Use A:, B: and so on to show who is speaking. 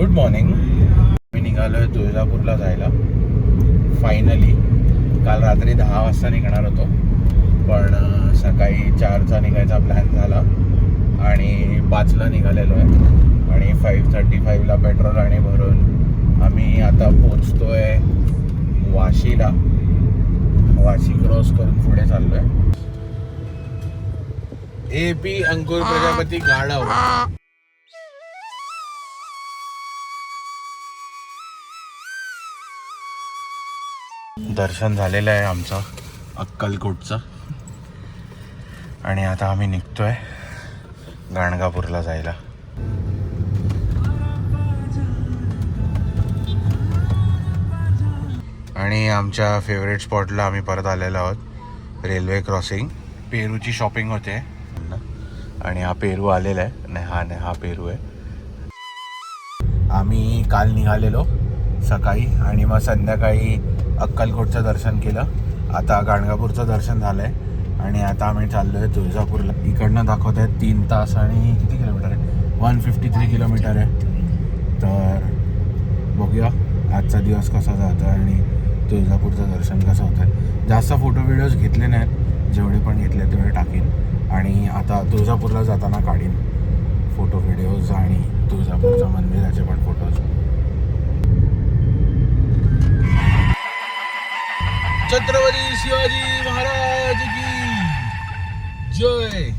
A: Good morning. मी निघालोय तुळजापूरला जायला finally. काल रात्री 10 वाजता निघणार होतो, पण सकाळी 4चा निघायचा प्लॅन झाला आणि 5ला निघालेलो आहे आणि 5:35ला पेट्रोल आणि भरून आम्ही आता पोचतोय वाशीला. वाशी क्रॉस करून पुढे चाललोय. AP अंकुर प्रजापती गाढव. दर्शन झालेलं आहे आमचं अक्कलकोटचं आणि आता आम्ही निघतोय गाणगापूरला जायला. आणि आमच्या फेवरेट स्पॉटला आम्ही परत आलेलो आहोत. Railway crossing. पेरूची शॉपिंग होते आणि हा पेरू आलेला आहे. नाही हा पेरू आहे. आम्ही काल निघालेलो सकाळी आणि मग संध्याकाळी अक्कलकोटचं दर्शन केलं. आता गाणगापूरचं दर्शन झालं आहे आणि आता आम्ही चाललो आहे तुळजापूरला. इकडनं दाखवत आहेत 3 तास आणि किती किलोमीटर आहे? 153 किलोमीटर आहे. तर बघूया आजचा दिवस कसा जातो आणि तुळजापूरचं दर्शन कसं होतं आहे. जास्त फोटो व्हिडिओज घेतले नाहीत, जेवढे पण घेतले तेवढे टाकीन आणि आता तुळजापूरला जाताना काढीन फोटो व्हिडिओज आणि तुळजापूरच्या मंदिराचे पण फोटोज. छत्रपती शिवाजी महाराज की जय.